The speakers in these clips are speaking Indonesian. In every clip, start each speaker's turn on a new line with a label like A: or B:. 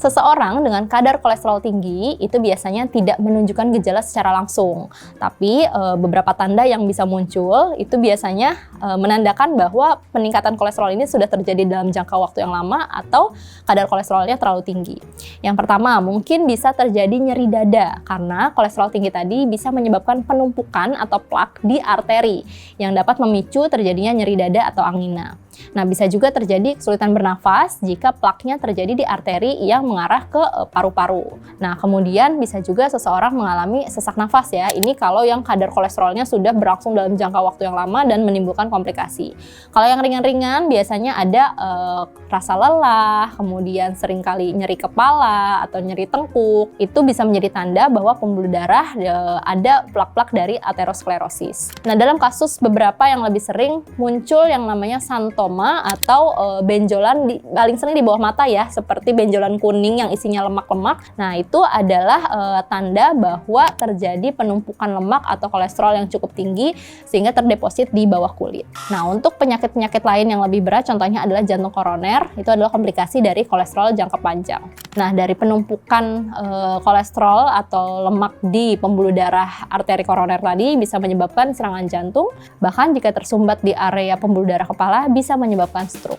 A: Seseorang dengan kadar kolesterol tinggi itu biasanya tidak menunjukkan gejala secara langsung, tapi beberapa tanda yang bisa muncul itu biasanya menandakan bahwa peningkatan kolesterol ini sudah terjadi dalam jangka waktu yang lama atau kadar kolesterolnya terlalu tinggi. Yang pertama, mungkin bisa terjadi nyeri dada karena kolesterol tinggi tadi bisa menyebabkan penumpukan atau plak di arteri yang dapat memicu terjadinya nyeri dada atau angina. Nah, bisa juga terjadi kesulitan bernafas jika plaknya terjadi di arteri yang mengarah ke paru-paru. Nah, kemudian bisa juga seseorang mengalami sesak nafas ya. Ini kalau yang kadar kolesterolnya sudah berlangsung dalam jangka waktu yang lama dan menimbulkan komplikasi. Kalau yang ringan-ringan biasanya ada rasa lelah, kemudian seringkali nyeri kepala atau nyeri tengkuk. Itu bisa menjadi tanda bahwa pembuluh darah ada plak-plak dari aterosklerosis. Nah, dalam kasus beberapa yang lebih sering muncul yang namanya xantoma atau benjolan paling sering di bawah mata ya, seperti benjolan kuning yang isinya lemak-lemak. Nah, itu adalah tanda bahwa terjadi penumpukan lemak atau kolesterol yang cukup tinggi sehingga terdeposit di bawah kulit. Nah, untuk penyakit-penyakit lain yang lebih berat contohnya adalah jantung koroner, itu adalah komplikasi dari kolesterol jangka panjang. Nah, dari penumpukan kolesterol atau lemak di pembuluh darah arteri koroner tadi bisa menyebabkan serangan jantung, bahkan jika tersumbat di area pembuluh darah kepala bisa menyebabkan stroke.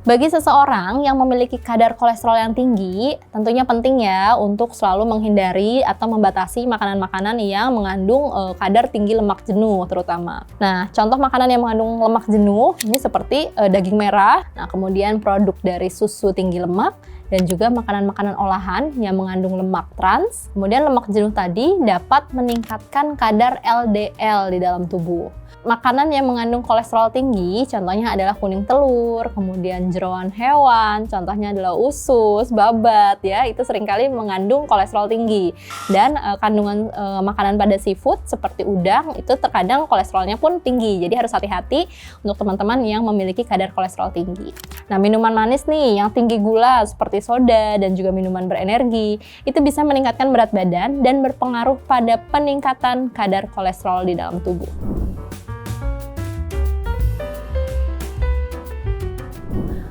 A: Bagi seseorang yang memiliki kadar kolesterol yang tinggi, tentunya penting ya untuk selalu menghindari atau membatasi makanan-makanan yang mengandung kadar tinggi lemak jenuh terutama. Nah, contoh makanan yang mengandung lemak jenuh ini seperti daging merah, nah kemudian produk dari susu tinggi lemak, dan juga makanan-makanan olahan yang mengandung lemak trans. Kemudian lemak jenuh tadi dapat meningkatkan kadar LDL di dalam tubuh. Makanan yang mengandung kolesterol tinggi contohnya adalah kuning telur, kemudian jeroan hewan, contohnya adalah usus, babat ya, itu seringkali mengandung kolesterol tinggi. Dan kandungan makanan pada seafood seperti udang itu terkadang kolesterolnya pun tinggi. Jadi harus hati-hati untuk teman-teman yang memiliki kadar kolesterol tinggi. Nah, minuman manis nih yang tinggi gula seperti soda dan juga minuman berenergi itu bisa meningkatkan berat badan dan berpengaruh pada peningkatan kadar kolesterol di dalam tubuh.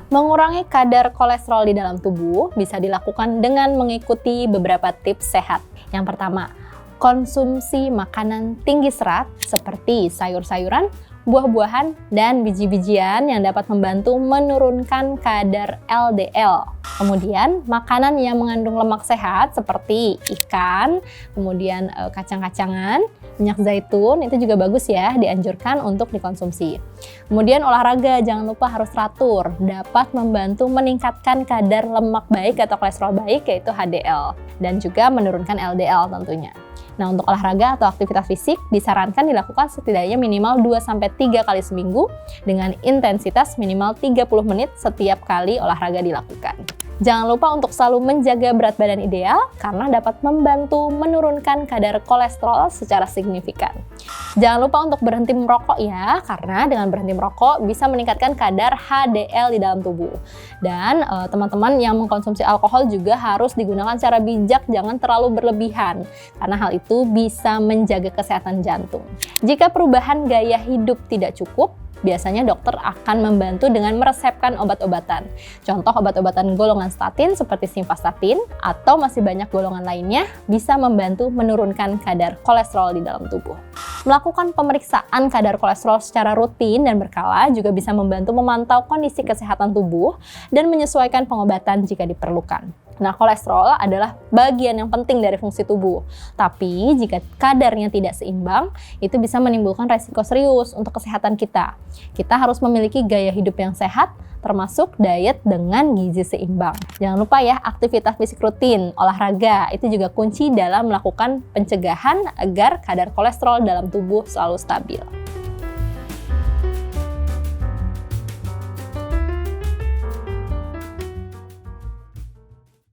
A: Mengurangi kadar kolesterol di dalam tubuh bisa dilakukan dengan mengikuti beberapa tips sehat. Yang pertama, konsumsi makanan tinggi serat seperti sayur-sayuran, buah-buahan, dan biji-bijian yang dapat membantu menurunkan kadar LDL. Kemudian, makanan yang mengandung lemak sehat seperti ikan, kemudian kacang-kacangan, minyak zaitun, itu juga bagus ya, dianjurkan untuk dikonsumsi. Kemudian olahraga, jangan lupa harus teratur, dapat membantu meningkatkan kadar lemak baik atau kolesterol baik yaitu HDL, dan juga menurunkan LDL tentunya. Nah, untuk olahraga atau aktivitas fisik disarankan dilakukan setidaknya minimal 2-3 kali seminggu dengan intensitas minimal 30 menit setiap kali olahraga dilakukan. Jangan lupa untuk selalu menjaga berat badan ideal karena dapat membantu menurunkan kadar kolesterol secara signifikan. Jangan lupa untuk berhenti merokok ya, karena dengan berhenti merokok bisa meningkatkan kadar HDL di dalam tubuh. Dan teman-teman yang mengkonsumsi alkohol juga harus digunakan secara bijak, jangan terlalu berlebihan, karena hal itu bisa menjaga kesehatan jantung. Jika perubahan gaya hidup tidak cukup, biasanya dokter akan membantu dengan meresepkan obat-obatan. Contoh obat-obatan golongan statin seperti simvastatin atau masih banyak golongan lainnya bisa membantu menurunkan kadar kolesterol di dalam tubuh. Melakukan pemeriksaan kadar kolesterol secara rutin dan berkala juga bisa membantu memantau kondisi kesehatan tubuh dan menyesuaikan pengobatan jika diperlukan. Nah, kolesterol adalah bagian yang penting dari fungsi tubuh. Tapi, jika kadarnya tidak seimbang, itu bisa menimbulkan resiko serius untuk kesehatan kita. Kita harus memiliki gaya hidup yang sehat, termasuk diet dengan gizi seimbang. Jangan lupa ya, aktivitas fisik rutin, olahraga, itu juga kunci dalam melakukan pencegahan agar kadar kolesterol dalam tubuh selalu stabil.